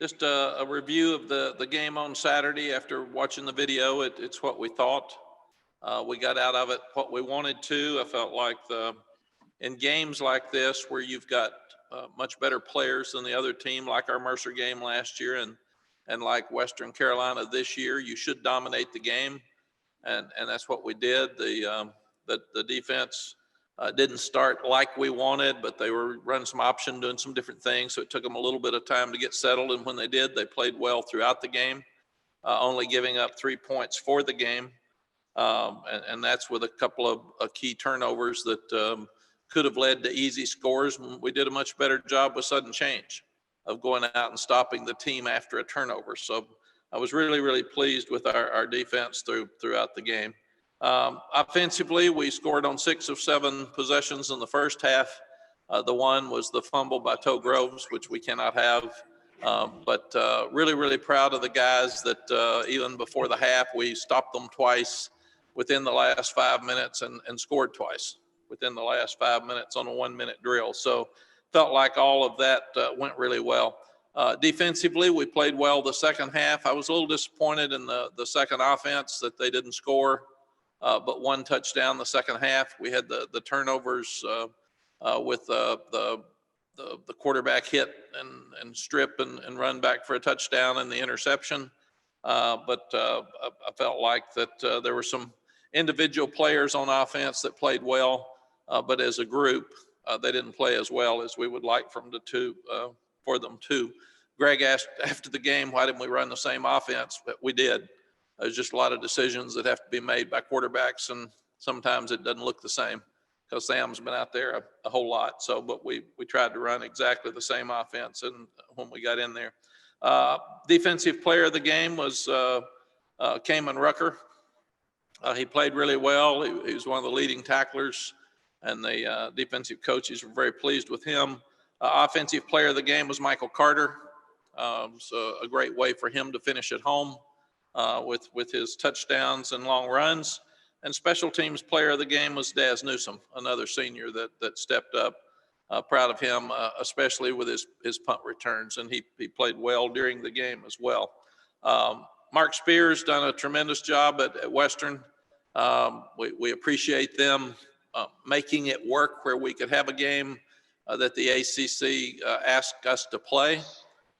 Just a review of the game on Saturday. After watching the video, it's what we thought. We got out of it what we wanted to. I felt like in games like this where you've got much better players than the other team, like our Mercer game last year and like Western Carolina this year, you should dominate the game, and that's what we did. The defense didn't start like we wanted, but they were running some option, doing some different things. So it took them a little bit of time to get settled. And when they did, they played well throughout the game, only giving up 3 points for the game. And that's with a couple of key turnovers that could have led to easy scores. We did a much better job with sudden change of going out and stopping the team after a turnover. So I was really, really pleased with our defense throughout the game. Offensively, we scored on 6 of 7 possessions in the first half. The one was the fumble by Toe Groves, which we cannot have. But really, really proud of the guys that even before the half, we stopped them twice within the last 5 minutes and scored twice within the last 5 minutes on a 1-minute drill. So felt like all of that went really well. Defensively, we played well the second half. I was a little disappointed in the second offense that they didn't score. But 1 touchdown the second half. We had the turnovers with the quarterback hit and strip and run back for a touchdown and the interception. But I felt like that there were some individual players on offense that played well, but as a group, they didn't play as well as we would like for them to. Greg asked after the game, why didn't we run the same offense? But we did. There's just a lot of decisions that have to be made by quarterbacks, and sometimes it doesn't look the same because Sam's been out there a whole lot. So, but we tried to run exactly the same offense and when we got in there. Defensive player of the game was Kamen Rucker. He played really well. He was one of the leading tacklers, and the defensive coaches were very pleased with him. Offensive player of the game was Michael Carter. So a great way for him to finish at home. With his touchdowns and long runs. And special teams player of the game was Daz Newsome, another senior that stepped up. Proud of him, especially with his punt returns, and he played well during the game as well. Mark Spears done a tremendous job at Western. We appreciate them making it work where we could have a game that the ACC asked us to play.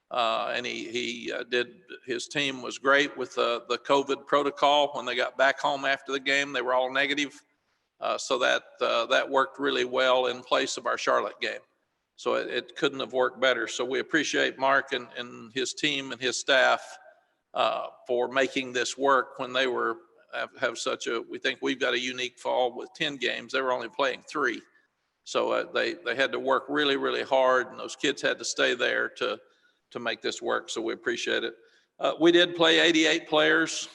And he did. His team was great with the COVID protocol. When they got back home after the game, they were all negative. So that worked really well in place of our Charlotte game. So it couldn't have worked better. So we appreciate Mark and his team and his staff for making this work when they have such a, we think we've got a unique fall with 10 games. They were only playing 3. So they had to work really, really hard, and those kids had to stay there to make this work. So we appreciate it. We did play 88 players.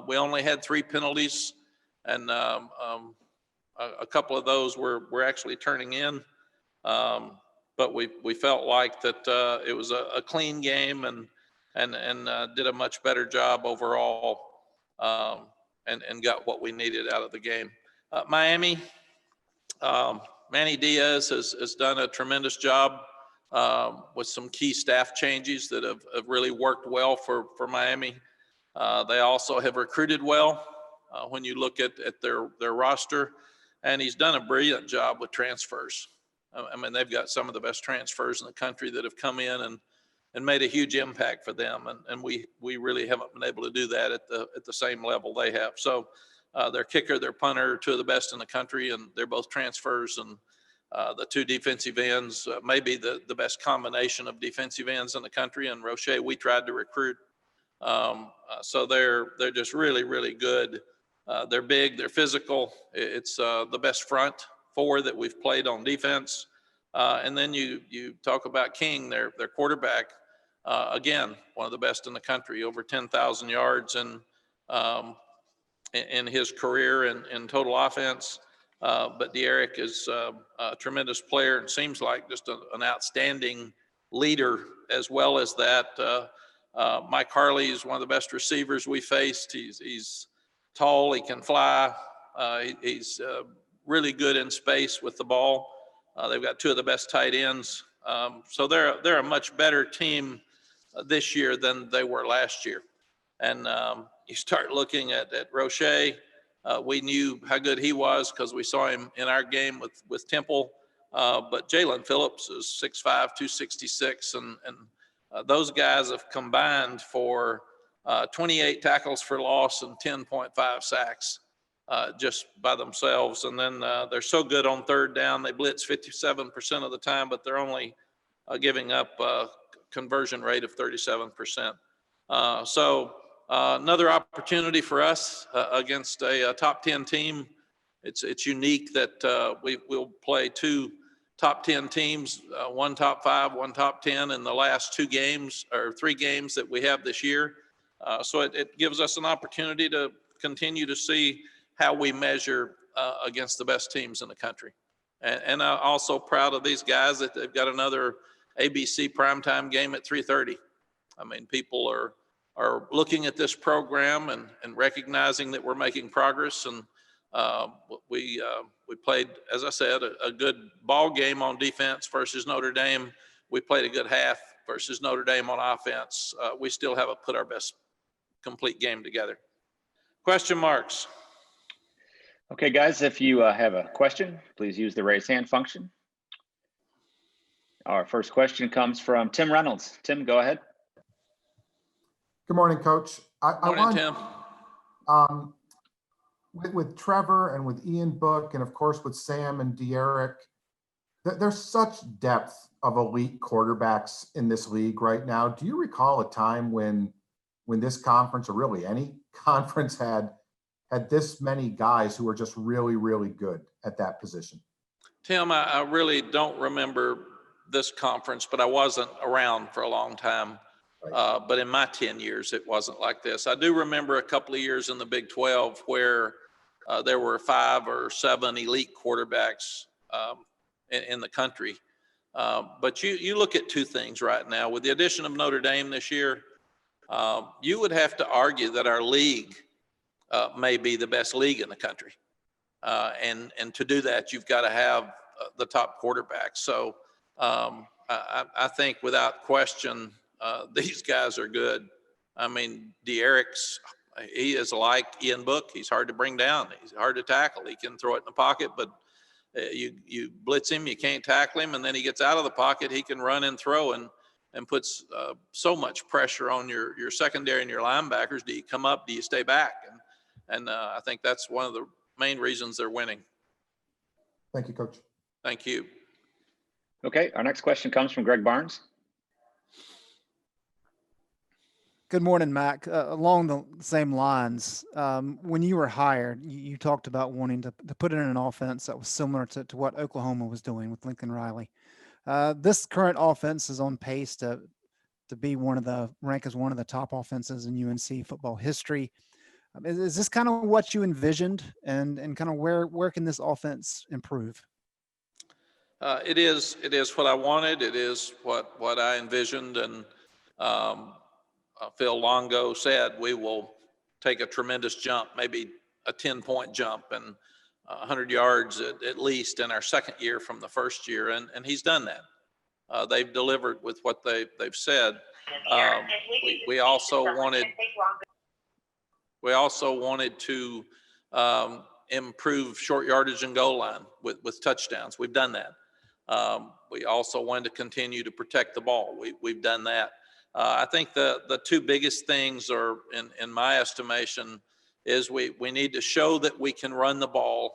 We only had 3 penalties, and a couple of those were actually turning in. But we felt like that it was a clean game and did a much better job overall, and got what we needed out of the game. Miami, Manny Diaz has done a tremendous job with some key staff changes that have really worked well for Miami. They also have recruited well when you look at their roster, and he's done a brilliant job with transfers. I mean, they've got some of the best transfers in the country that have come in and made a huge impact for them, and we really haven't been able to do that at the same level they have. So their kicker, their punter, 2 of the best in the country, and they're both transfers, and the 2 defensive ends, maybe the best combination of defensive ends in the country. And Roche, we tried to recruit. So they're just really, really good. They're big, they're physical. It's the best front 4 that we've played on defense. And then you talk about King, their quarterback. Again, one of the best in the country, over 10,000 yards in his career in total offense. But De'Eric is a tremendous player and seems like just an outstanding leader as well as that. Mike Harley is one of the best receivers we faced. He's tall, he can fly. He's really good in space with the ball. They've got 2 of the best tight ends. So they're a much better team this year than they were last year. And you start looking at Roche. We knew how good he was because we saw him in our game with Temple. But Jalen Phillips is 6'5", 266, and those guys have combined for 28 tackles for loss and 10.5 sacks just by themselves. And then they're so good on third down. They blitz 57% of the time, but they're only giving up a conversion rate of 37%. So another opportunity for us against a top 10 team. It's unique that we'll play two top 10 teams, one top 5, one top 10 in the last 2 games or 3 games that we have this year. So it gives us an opportunity to continue to see how we measure against the best teams in the country. And I'm also proud of these guys that they've got another ABC primetime game at 3:30. I mean, people are looking at this program and recognizing that we're making progress. And we played, as I said, a good ball game on defense versus Notre Dame. We played a good half versus Notre Dame on offense. We still haven't put our best complete game together. Question marks? Okay, guys, if you have a question, please use the raise hand function. Our first question comes from Tim Reynolds. Tim, go ahead. Good morning, Coach. Morning, Tim. With Trevor and with Ian Book and of course with Sam and De'Eric, there's such depth of elite quarterbacks in this league right now. Do you recall a time when this conference, or really any conference, had this many guys who were just really, really good at that position? Tim, I really don't remember this conference, but I wasn't around for a long time. Right. But in my 10 years, it wasn't like this. I do remember a couple of years in the Big 12 where there were 5 or 7 elite quarterbacks in the country. But you look at 2 things right now. With the addition of Notre Dame this year, you would have to argue that our league may be the best league in the country. And to do that, you've got to have the top quarterbacks. So I think without question, these guys are good. I mean, De'Eric's, he is like Ian Book. He's hard to bring down. He's hard to tackle. He can throw it in the pocket, but you blitz him, you can't tackle him, and then he gets out of the pocket. He can run and throw and puts so much pressure on your secondary and your linebackers. Do you come up? Do you stay back? And I think that's one of the main reasons they're winning. Thank you, Coach. Thank you. Okay, our next question comes from Greg Barnes. Good morning, Mack. Along the same lines, when you were hired, you talked about wanting to put in an offense that was similar to what Oklahoma was doing with Lincoln Riley. This current offense is on pace to be rank as one of the top offenses in UNC football history. Is this kind of what you envisioned, and kind of where can this offense improve? It is what I wanted. It is what I envisioned, and Phil Longo said we will take a tremendous jump, maybe a 10-point jump and 100 yards at least in our second year from the first year, and he's done that. They've delivered with what they've said. We also wanted to improve short yardage and goal line with touchdowns. We've done that. We also wanted to continue to protect the ball. We've done that. I think the 2 biggest things are, in my estimation, is we need to show that we can run the ball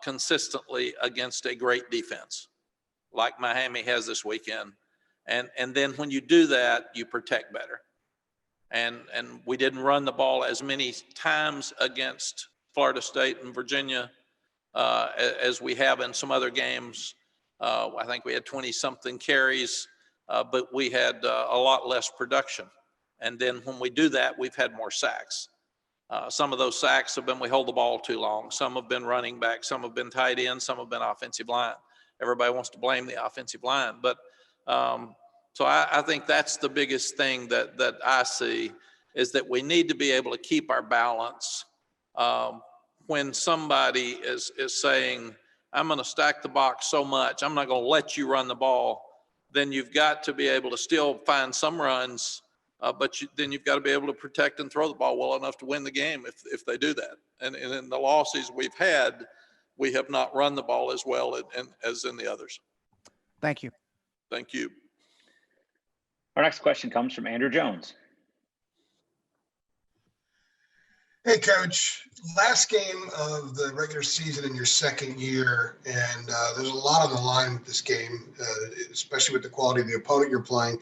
consistently against a great defense, like Miami has this weekend. And then when you do that, you protect better. And we didn't run the ball as many times against Florida State and Virginia as we have in some other games. I think we had 20-something carries, but we had a lot less production. And then when we do that, we've had more sacks. Some of those sacks have been we hold the ball too long. Some have been running back. Some have been tight end. Some have been offensive line. Everybody wants to blame the offensive line. But so I think that's the biggest thing that I see, is that we need to be able to keep our balance. When somebody is saying, I'm going to stack the box so much, I'm not going to let you run the ball, then you've got to be able to still find some runs, but then you've got to be able to protect and throw the ball well enough to win the game if they do that. And in the losses we've had, we have not run the ball as well as in the others. Thank you. Thank you. Our next question comes from Andrew Jones. Hey, Coach. Last game of the regular season in your second year, and there's a lot on the line with this game, especially with the quality of the opponent you're playing.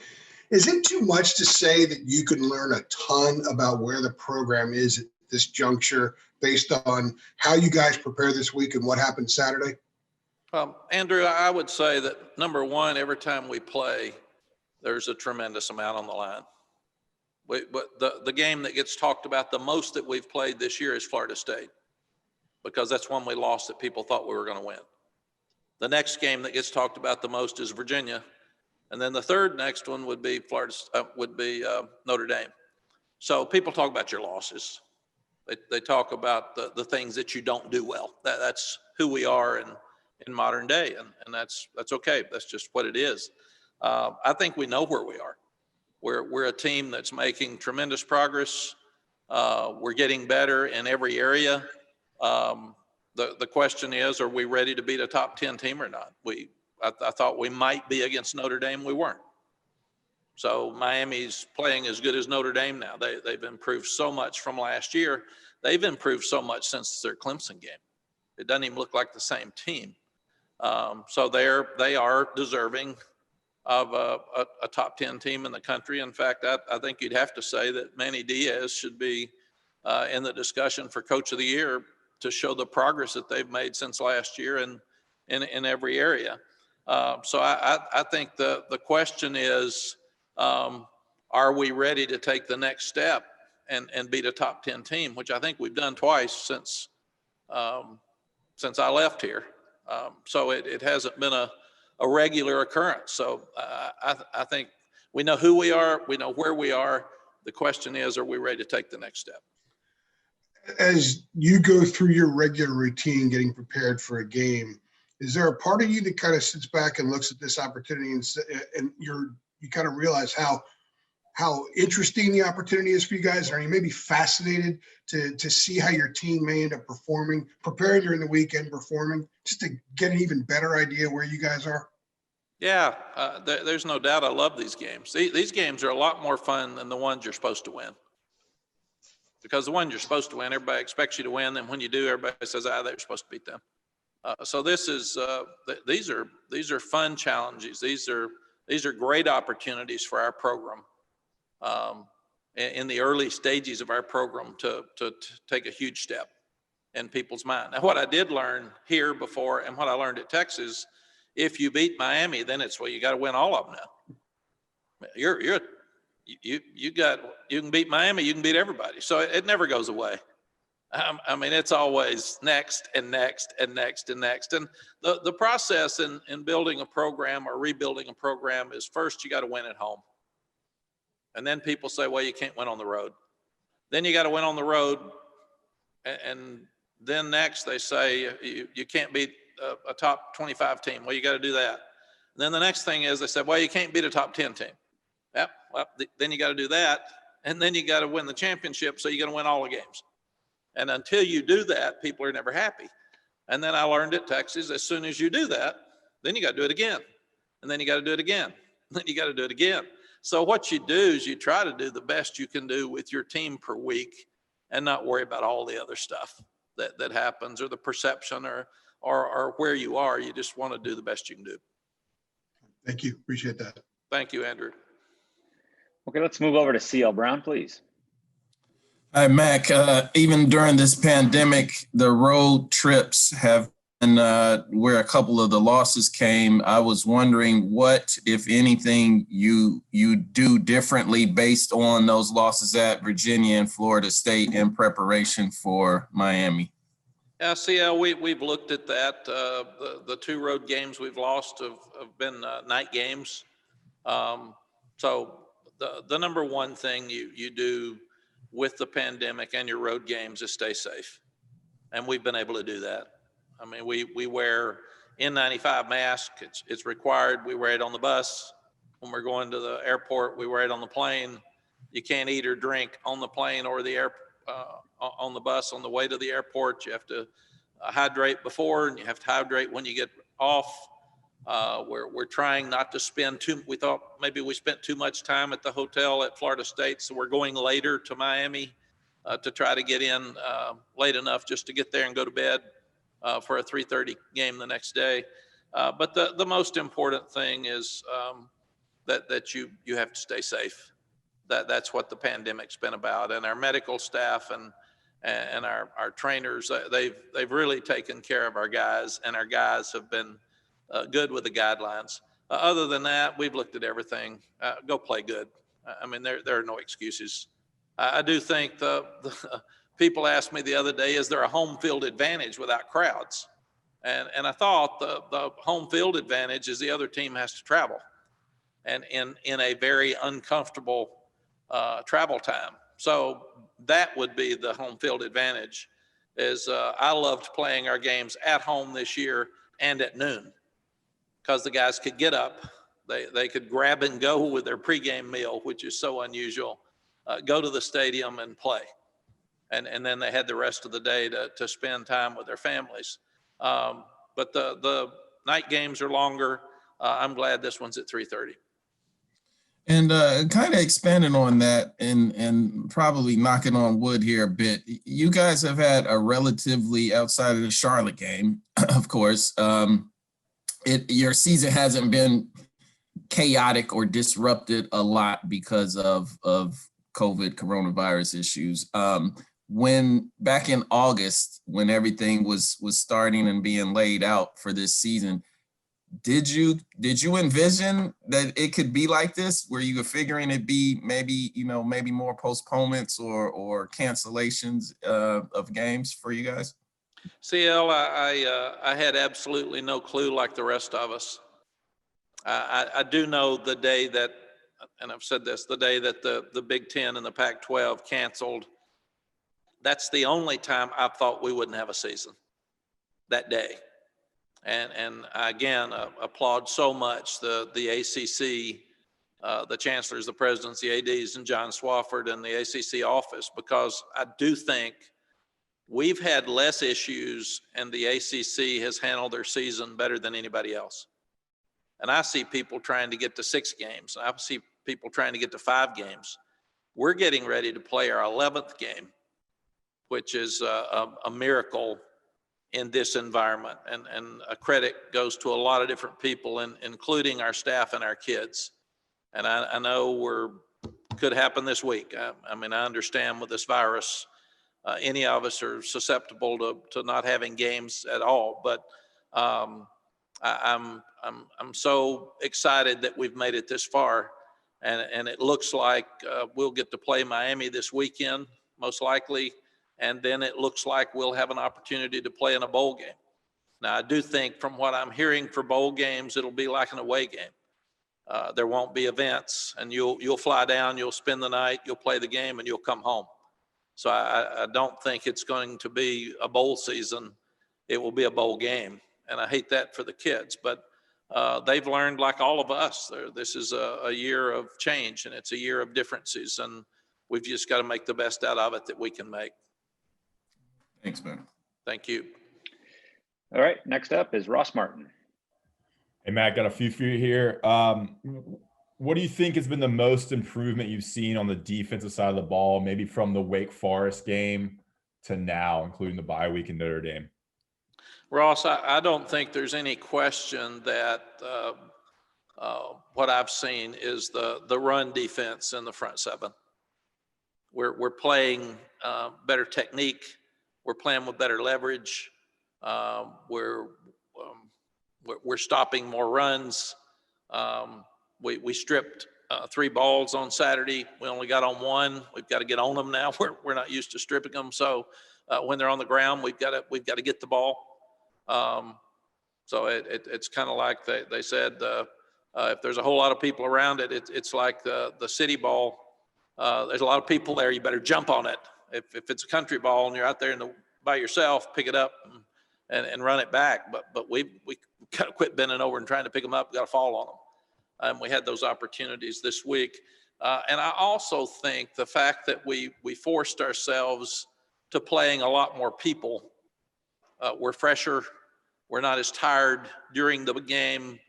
Is it too much to say that you can learn a ton about where the program is at this juncture based on how you guys prepare this week and what happened Saturday? Andrew, I would say that number one, every time we play, there's a tremendous amount on the line. But the game that gets talked about the most that we've played this year is Florida State, because that's one we lost that people thought we were going to win. The next game that gets talked about the most is Virginia, and then the third next one would be Notre Dame. So people talk about your losses. They talk about the things that you don't do well. That's who we are in modern day, and that's okay. That's just what it is. I think we know where we are. We're a team that's making tremendous progress. We're getting better in every area. The question is, are we ready to beat a top 10 team or not? I thought we might be against Notre Dame. We weren't. So Miami's playing as good as Notre Dame now. They've improved so much from last year. They've improved so much since their Clemson game. It doesn't even look like the same team. So they are deserving of a top 10 team in the country. In fact, I think you'd have to say that Manny Diaz should be in the discussion for Coach of the Year to show the progress that they've made since last year in every area. So I think the question is, are we ready to take the next step and beat a top 10 team, which I think we've done twice since I left here. So it hasn't been a regular occurrence. So I think we know who we are, we know where we are. The question is, are we ready to take the next step? As you go through your regular routine getting prepared for a game, is there a part of you that kind of sits back and looks at this opportunity and you kind of realize how interesting the opportunity is for you guys? Are you maybe fascinated to see how your team may end up performing, preparing during the weekend, performing, just to get an even better idea where you guys are? Yeah, there's no doubt I love these games. These games are a lot more fun than the ones you're supposed to win. Because the ones you're supposed to win, everybody expects you to win. And when you do, everybody says, they're supposed to beat them. So this is these are fun challenges. These are great opportunities for our program in the early stages of our program to take a huge step in people's mind. Now, what I did learn here before and what I learned at Texas, if you beat Miami, then it's, well, you got to win all of them now. You can beat Miami, you can beat everybody. So it never goes away. I mean, it's always next and next and next and next. And the process in building a program or rebuilding a program is, first you got to win at home. And then people say, well, you can't win on the road. Then you got to win on the road. And then next they say you can't beat a top 25 team. Well, you got to do that. And then the next thing is they said, well, you can't beat a top 10 team. Yep. Well, then you got to do that. And then you got to win the championship. So you're going to win all the games. And until you do that, people are never happy. And then I learned at Texas, as soon as you do that, then you got to do it again. And then you got to do it again. Then you got to do it again. So what you do is you try to do the best you can do with your team per week and not worry about all the other stuff that happens or the perception or where you are. You just want to do the best you can do. Thank you. Appreciate that. Thank you, Andrew. Okay, let's move over to CL Brown, please. Hi, Mack. Even during this pandemic, the road trips have been where a couple of the losses came. I was wondering what, if anything, you do differently based on those losses at Virginia and Florida State in preparation for Miami. Yeah, CL, we've looked at that. The two road games we've lost have been night games. So the number one thing you do with the pandemic and your road games is stay safe. And we've been able to do that. I mean, we wear N95 mask. It's required. We wear it on the bus. when we're going to the airport, we were right on the plane. You can't eat or drink on the plane or the on the bus on the way to the airport. You have to hydrate before, and you have to hydrate when you get off. We're trying not to spend we thought maybe we spent too much time at the hotel at Florida State, so we're going later to Miami to try to get in late enough just to get there and go to bed for a 3:30 game the next day. But the most important thing is that you have to stay safe. That's what the pandemic's been about, and our medical staff and our trainers, they've really taken care of our guys, and our guys have been good with the guidelines. Other than that, we've looked at everything. Go play good. I mean, there are no excuses. I do think the people asked me the other day, is there a home field advantage without crowds? And I thought the home field advantage is the other team has to travel, and in a very uncomfortable travel time. So that would be the home field advantage. Is I loved playing our games at home this year and at noon, because the guys could get up, they could grab and go with their pregame meal, which is so unusual, go to the stadium and play. And then they had the rest of the day to spend time with their families. But the night games are longer. I'm glad this one's at 3:30. And kind of expanding on that and probably knocking on wood here a bit, you guys have had a relatively, outside of the Charlotte game, of course, your season hasn't been chaotic or disrupted a lot because of COVID coronavirus issues. When back in August, when everything was starting and being laid out for this season, did you envision that it could be like this, where you were figuring it'd be maybe more postponements or cancellations of games for you guys? CL, I had absolutely no clue, like the rest of us. I do know the day that, and I've said this, the day that the Big Ten and the Pac-12 canceled, that's the only time I thought we wouldn't have a season, that day. And I, again, applaud so much the ACC, the chancellors, the presidents, the ADs, and John Swofford and the ACC office, because I do think we've had less issues and the ACC has handled their season better than anybody else. And I see people trying to get to 6 games. I see people trying to get to 5 games. We're getting ready to play our 11th game, which is a miracle in this environment. And a credit goes to a lot of different people, including our staff and our kids. And I know could happen this week. I mean, I understand with this virus, any of us are susceptible to not having games at all. But I'm so excited that we've made it this far, and it looks like we'll get to play Miami this weekend, most likely, and then it looks like we'll have an opportunity to play in a bowl game. Now, I do think from what I'm hearing for bowl games, it'll be like an away game. There won't be events, and you'll fly down, you'll spend the night, you'll play the game, and you'll come home. So I don't think it's going to be a bowl season. It will be a bowl game. And I hate that for the kids, but they've learned, like all of us, this is a year of change, and it's a year of differences, and we've just got to make the best out of it that we can make. Thanks, man. Thank you. All right, next up is Ross Martin. Hey, Matt, got a few for you here. What do you think has been the most improvement you've seen on the defensive side of the ball, maybe from the Wake Forest game to now, including the bye week in Notre Dame? Ross, I don't think there's any question that what I've seen is the run defense in the front 7. We're playing better technique. We're playing with better leverage. We're stopping more runs. We stripped 3 balls on Saturday. We only got on 1. We've got to get on them now. We're not used to stripping them. So when they're on the ground, we've got to get the ball. So it's kind of like they said, if there's a whole lot of people around it, it's like the city ball. There's a lot of people there. You better jump on it. If it's a country ball and you're out there by yourself, pick it up and run it back. But we got to quit bending over and trying to pick them up. We got to fall on We had those opportunities this week. And I also think the fact that we forced ourselves to playing a lot more people. We're fresher. We're not as tired during the game.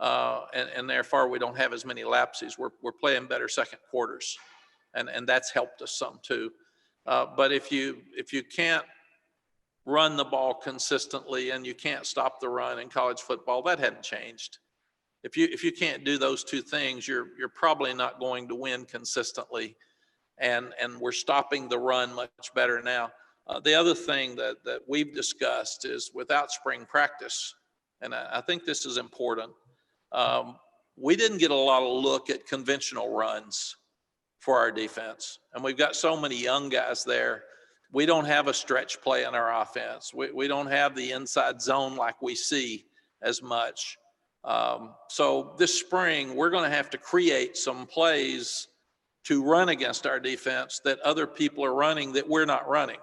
And therefore we don't have as many lapses. We're playing better second quarters. And that's helped us some too. But if you can't run the ball consistently and you can't stop the run in college football, that hadn't changed. If you can't do those two things, you're probably not going to win consistently. And we're stopping the run much better now. The other thing that we've discussed is without spring practice, and I think this is important, we didn't get a lot of look at conventional runs for our defense. And we've got so many young guys there. We don't have a stretch play in our offense. We don't have the inside zone like we see as much. So this spring, we're going to have to create some plays to run against our defense that other people are running that we're not running.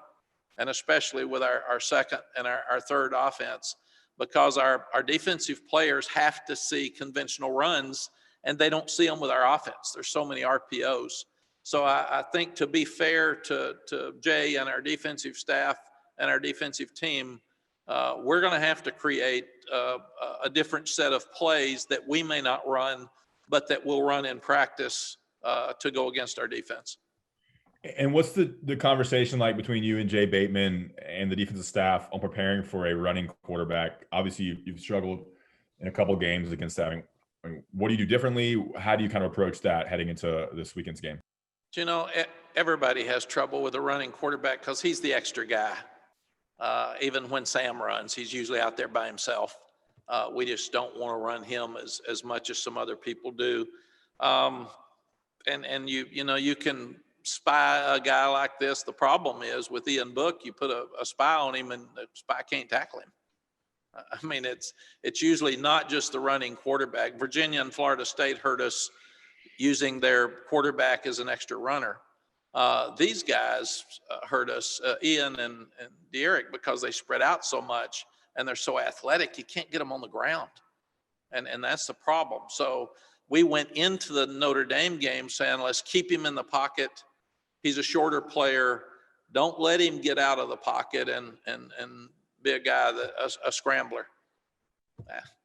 And especially with our second and our third offense, because our defensive players have to see conventional runs and they don't see them with our offense. There's so many RPOs. So I think to be fair to Jay and our defensive staff and our defensive team, we're going to have to create a different set of plays that we may not run, but that we'll run in practice to go against our defense. And what's the conversation like between you and Jay Bateman and the defensive staff on preparing for a running quarterback? Obviously, you've struggled in a couple of games against that. I mean, what do you do differently? How do you kind of approach that heading into this weekend's game? You know, everybody has trouble with a running quarterback because he's the extra guy. Even when Sam runs, he's usually out there by himself. We just don't want to run him as much as some other people do. And you can spy a guy like this. The problem is with Ian Book, you put a spy on him and the spy can't tackle him. I mean, it's usually not just the running quarterback. Virginia and Florida State hurt us using their quarterback as an extra runner. These guys hurt us, Ian and Derek, because they spread out so much and they're so athletic, you can't get them on the ground. And that's the problem. So we went into the Notre Dame game saying, let's keep him in the pocket. He's a shorter player. Don't let him get out of the pocket and be a guy a scrambler.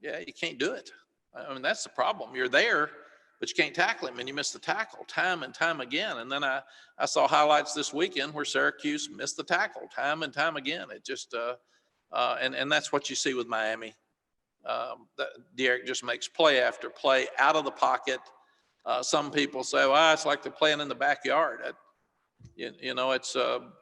Yeah, you can't do it. I mean, that's the problem. You're there, but you can't tackle him, and you miss the tackle time and time again. And then I saw highlights this weekend where Syracuse missed the tackle time and time again. It just and that's what you see with Miami. Derek just makes play after play out of the pocket. Some people say, well, it's like they're playing in the backyard. It's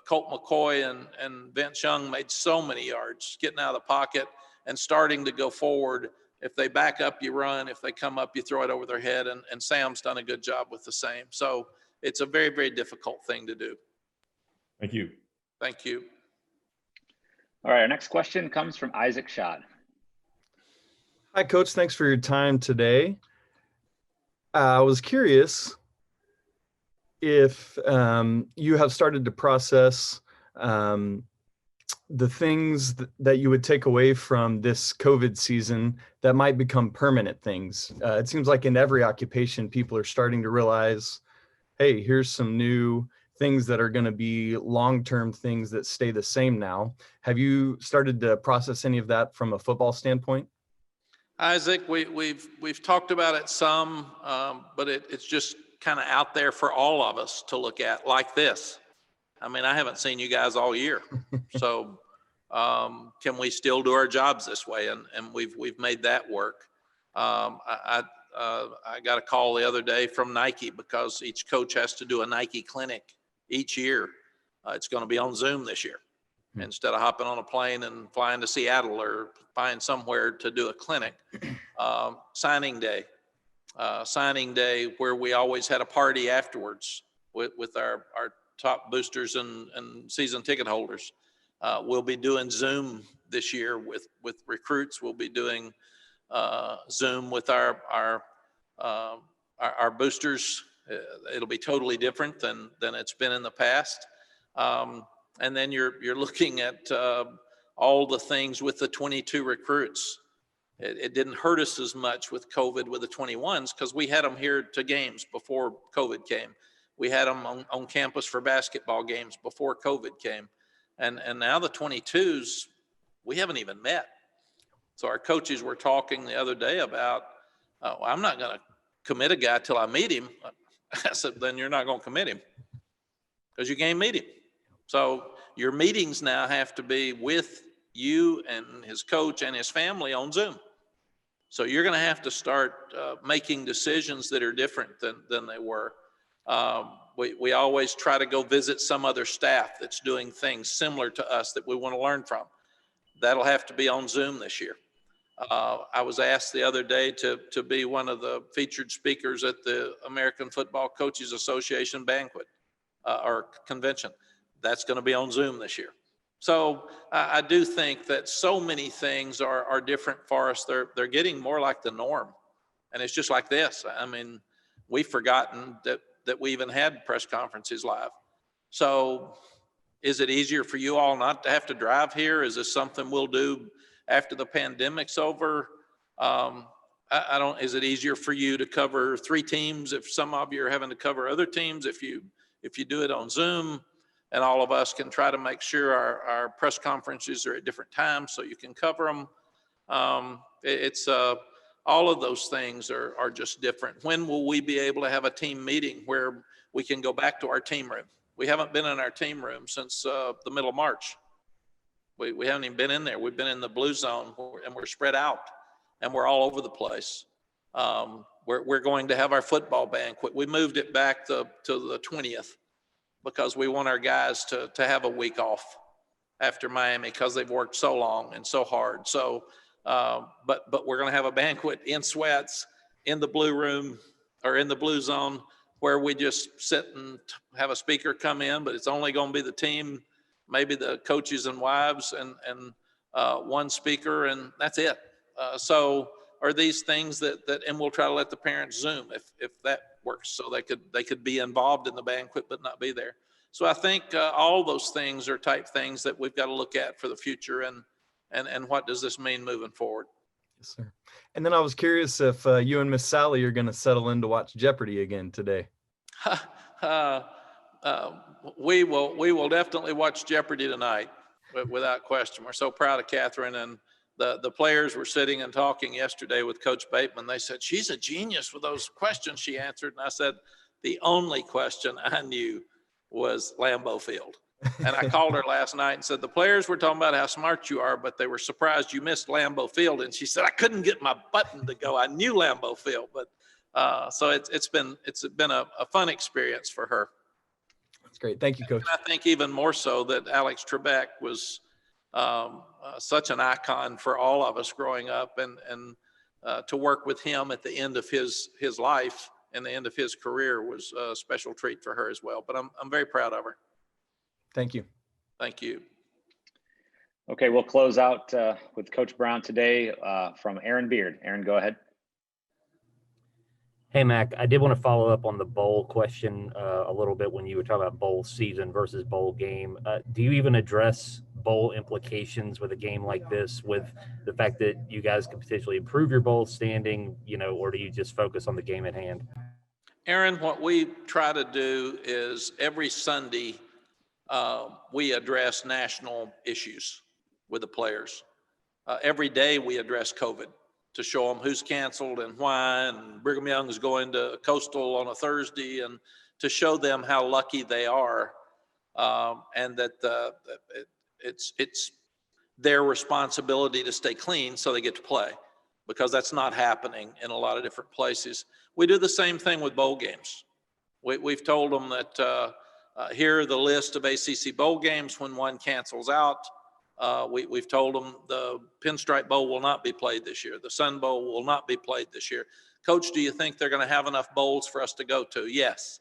Colt McCoy and Vince Young made so many yards getting out of the pocket and starting to go forward. If they back up, you run. If they come up, you throw it over their head. And Sam's done a good job with the same. So it's a very, very difficult thing to do. Thank you. Thank you. All right, our next question comes from Isaac Schott. Hi, Coach. Thanks for your time today. I was curious if you have started to process the things that you would take away from this COVID season that might become permanent things. It seems like in every occupation, people are starting to realize, hey, here's some new things that are going to be long-term things that stay the same now. Have you started to process any of that from a football standpoint? Isaac, we've talked about it some, but it's just kind of out there for all of us to look at like this. I mean, I haven't seen you guys all year. So can we still do our jobs this way? And we've made that work. I got a call the other day from Nike because each coach has to do a Nike clinic each year. It's going to be on Zoom this year. Instead of hopping on a plane and flying to Seattle or flying somewhere to do a clinic. Signing day where we always had a party afterwards with our top boosters and season ticket holders. We'll be doing Zoom this year with recruits. We'll be doing Zoom with our boosters. It'll be totally different than it's been in the past. And then you're looking at all the things with the 22 recruits. it didn't hurt us as much with COVID with the 21s because we had them here to games before COVID came. We had them on campus for basketball games before COVID came. And now the 22s, we haven't even met. So our coaches were talking the other day about, well, I'm not going to commit a guy till I meet him. I said, then you're not going to commit him because you can't meet him. So your meetings now have to be with you and his coach and his family on Zoom. So you're going to have to start making decisions that are different than they were. We always try to go visit some other staff that's doing things similar to us that we want to learn from. That'll have to be on Zoom this year. I was asked the other day to be one of the featured speakers at the American Football Coaches Association banquet or convention. That's going to be on Zoom this year. So I do think that so many things are different for us. They're getting more like the norm. And it's just like this. I mean, we've forgotten that we even had press conferences live. So is it easier for you all not to have to drive here? Is this something we'll do after the pandemic's over? I don't, is it easier for you to cover 3 teams if some of you are having to cover other teams if you do it on Zoom? And all of us can try to make sure our press conferences are at different times so you can cover them. All of those things are just different. When will we be able to have a team meeting where we can go back to our team room? We haven't been in our team room since the middle of March. We haven't even been in there. We've been in the blue zone and we're spread out and we're all over the place. We're going to have our football banquet. We moved it back to the 20th. Because we want our guys to have a week off after Miami because they've worked so long and so hard. So, but we're going to have a banquet in sweats in the blue room or in the blue zone where we just sit and have a speaker come in, but it's only going to be the team, maybe the coaches and wives and one speaker, and that's it. So are these things that and we'll try to let the parents Zoom if that works, so they could be involved in the banquet but not be there. So I think all those things are type things that we've got to look at for the future and what does this mean moving forward. Yes, sir. And then I was curious if you and Miss Sally are going to settle in to watch Jeopardy again today. We will definitely watch Jeopardy tonight without question. We're so proud of Catherine, and the players were sitting and talking yesterday with Coach Bateman. They said, she's a genius with those questions she answered. And I said, the only question I knew was Lambeau Field. And I called her last night and said, the players were talking about how smart you are, but they were surprised you missed Lambeau Field. And she said, I couldn't get my button to go. I knew Lambeau Field, but so it's been a fun experience for her. That's great. Thank you, Coach. And I think even more so that Alex Trebek was such an icon for all of us growing up, and to work with him at the end of his life and the end of his career was a special treat for her as well. But I'm very proud of her. Thank you. Thank you. Okay, we'll close out with Coach Brown today from Aaron Beard. Aaron, go ahead. Hey, Mack, I did want to follow up on the bowl question a little bit when you were talking about bowl season versus bowl game. Do you even address bowl implications with a game like this, with the fact that you guys could potentially improve your bowl standing, or do you just focus on the game at hand? Aaron, what we try to do is every Sunday we address national issues with the players. Every day we address COVID to show them who's canceled and why, and Brigham Young is going to Coastal on a Thursday, and to show them how lucky they are, and that it's their responsibility to stay clean so they get to play, because that's not happening in a lot of different places. We do the same thing with bowl games. We've told them that here are the list of ACC bowl games when one cancels out. We've told them the Pinstripe Bowl will not be played this year. The Sun Bowl will not be played this year. Coach, do you think they're going to have enough bowls for us to go to? Yes.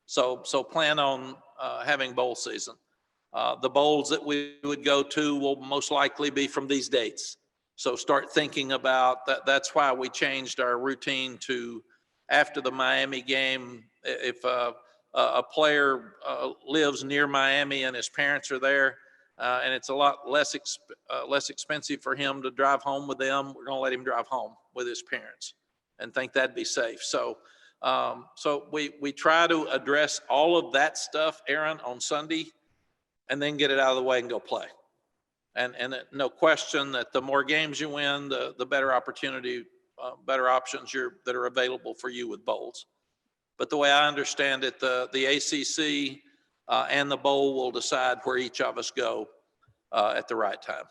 So plan on having bowl season. The bowls that we would go to will most likely be from these dates. So start thinking about that. That's why we changed our routine to after the Miami game. If a player lives near Miami and his parents are there, and it's a lot less expensive for him to drive home with them. We're going to let him drive home with his parents, and think that'd be safe. So, so we try to address all of that stuff, Aaron, on Sunday, and then get it out of the way and go play. And no question that the more games you win, the better opportunity, better options that are available for you with bowls. But the way I understand it, the ACC and the bowl will decide where each of us go at the right time.